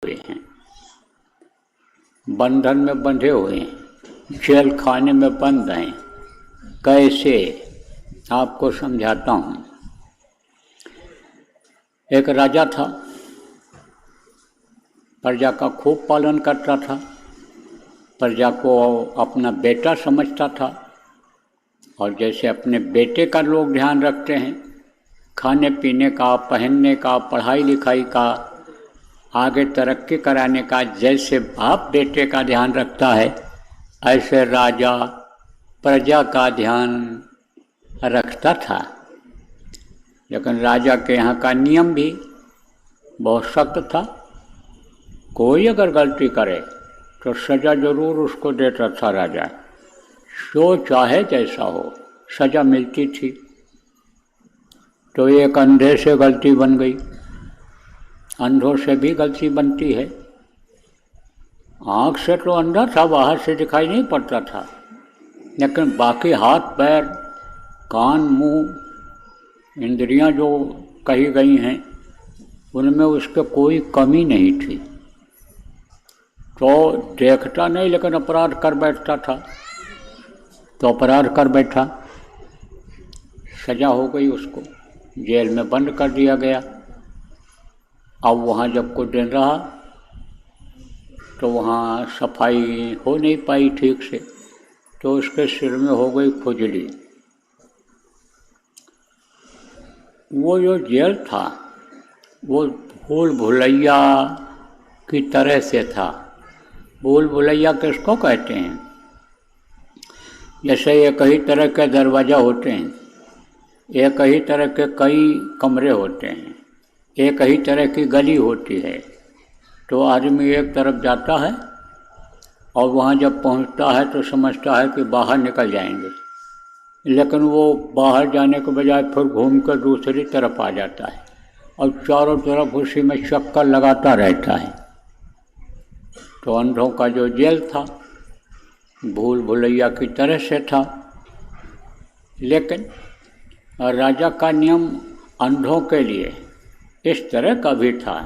हुए हैं, बंधन में बंधे हुए हैं, जेल खाने में बंद हैं। कैसे, आपको समझाता हूँ। एक राजा था, प्रजा का खूब पालन करता था, प्रजा को अपना बेटा समझता था, और जैसे अपने बेटे का लोग ध्यान रखते हैं, खाने पीने का, पहनने का, पढ़ाई लिखाई का, आगे तरक्की कराने का, जैसे बाप बेटे का ध्यान रखता है, ऐसे राजा प्रजा का ध्यान रखता था। लेकिन राजा के यहाँ का नियम भी बहुत सख्त था। कोई अगर गलती करे तो सज़ा जरूर उसको देता था राजा, जो चाहे जैसा हो, सज़ा मिलती थी। तो एक अंधे से गलती बन गई, अंधों से भी गलती बनती है। आँख से तो अंधा था, बाहर से दिखाई नहीं पड़ता था, लेकिन बाकी हाथ पैर कान मुंह इंद्रियां जो कही गई हैं, उनमें उसके कोई कमी नहीं थी। तो देखता नहीं, लेकिन अपराध कर बैठता था। तो अपराध कर बैठा, सजा हो गई उसको, जेल में बंद कर दिया गया। अब वहाँ जब कुछ दिन रहा तो वहाँ सफाई हो नहीं पाई ठीक से, तो उसके सिर में हो गई खुजली। वो जो जेल था वो भूल भुलैया की तरह से था। भूल भुलैया किसको कहते हैं? जैसे एक ही तरह के दरवाज़ा होते हैं, एक ही तरह के कई कमरे होते हैं, एक ही तरह की गली होती है। तो आदमी एक तरफ जाता है और वहाँ जब पहुँचता है तो समझता है कि बाहर निकल जाएंगे, लेकिन वो बाहर जाने के बजाय फिर घूम कर दूसरी तरफ आ जाता है और चारों तरफ उसी में चक्कर लगाता रहता है। तो अंधों का जो जेल था भूल भुलैया की तरह से था। लेकिन राजा का नियम अंधों के लिए इस तरह का भी था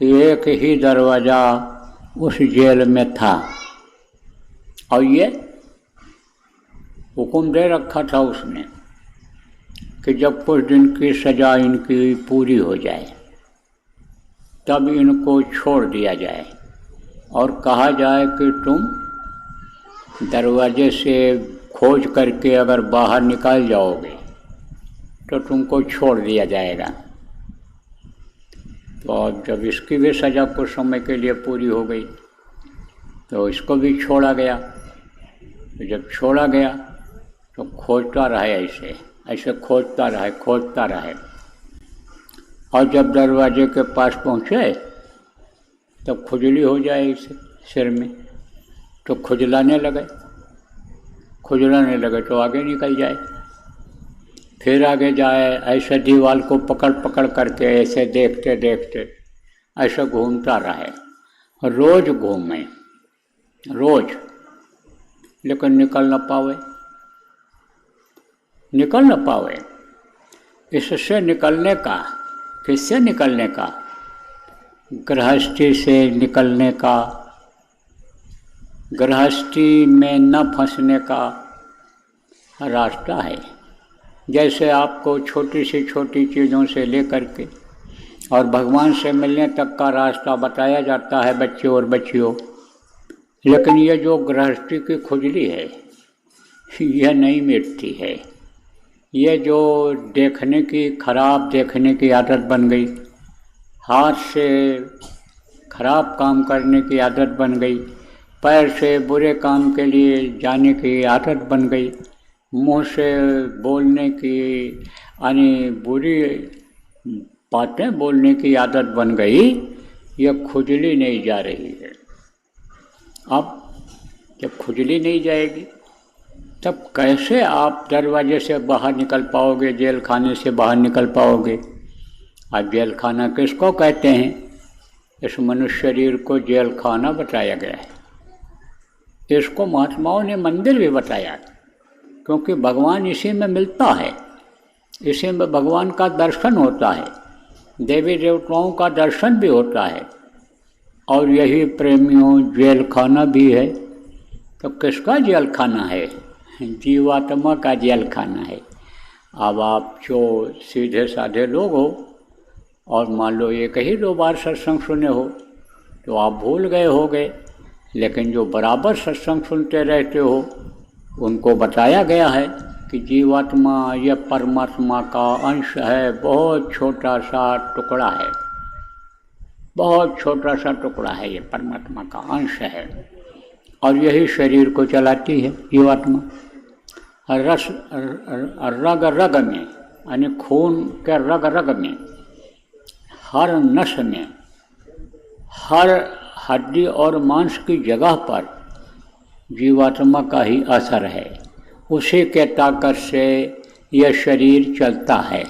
कि एक ही दरवाज़ा उस जेल में था, और ये हुक्म दे रखा था उसने कि जब कुछ दिन की सज़ा इनकी पूरी हो जाए तब इनको छोड़ दिया जाए, और कहा जाए कि तुम दरवाजे से खोज करके अगर बाहर निकल जाओगे तो तुमको छोड़ दिया जाएगा। तो अब जब इसकी भी सज़ा कुछ समय के लिए पूरी हो गई तो इसको भी छोड़ा गया। तो जब छोड़ा गया तो खोजता रहे, ऐसे ऐसे खोजता रहे, और जब दरवाजे के पास पहुँचे तब खुजली हो जाए इसे सिर में, तो खुजलाने लगे तो आगे निकल जाए, फिर आगे जाए, ऐसे दीवार को पकड़ पकड़ करके ऐसे देखते देखते ऐसे घूमता रहे, रोज घूमे रोज, लेकिन निकल न पावे। इससे निकलने का, किससे निकलने का? गृहस्थी से निकलने का, गृहस्थी में न फंसने का रास्ता है। जैसे आपको छोटी से छोटी चीज़ों से लेकर के और भगवान से मिलने तक का रास्ता बताया जाता है बच्चों और बच्चियों, लेकिन ये जो गृहस्थी की खुजली है यह नहीं मिटती है। ये जो खराब देखने की आदत बन गई, हाथ से खराब काम करने की आदत बन गई, पैर से बुरे काम के लिए जाने की आदत बन गई, मुंह से बोलने की यानी बुरी बातें बोलने की आदत बन गई, यह खुजली नहीं जा रही है। अब जब खुजली नहीं जाएगी तब कैसे आप दरवाजे से बाहर निकल पाओगे, जेल खाने से बाहर निकल पाओगे? अब जेल खाना किसको कहते हैं? इस मनुष्य शरीर को जेल खाना बताया गया है। इसको महात्माओं ने मंदिर भी बताया, क्योंकि भगवान इसी में मिलता है, इसी में भगवान का दर्शन होता है, देवी देवताओं का दर्शन भी होता है। और यही प्रेमियों जेल खाना भी है। तो किसका जेल खाना है? जीवात्मा का जेल खाना है। अब आप जो सीधे साधे लोग हो और मान लो एक ही 2 बार सत्संग सुने हो तो आप भूल गए होगे, लेकिन जो बराबर सत्संग सुनते रहते हो उनको बताया गया है कि जीवात्मा यह परमात्मा का अंश है, बहुत छोटा सा टुकड़ा है, बहुत छोटा सा टुकड़ा है, ये परमात्मा का अंश है। और यही शरीर को चलाती है जीवात्मा। रस रग रग में यानी खून के रग रग में, हर नस में, हर हड्डी और मांस की जगह पर जीवात्मा का ही असर है। उसी के ताकत से यह शरीर चलता है।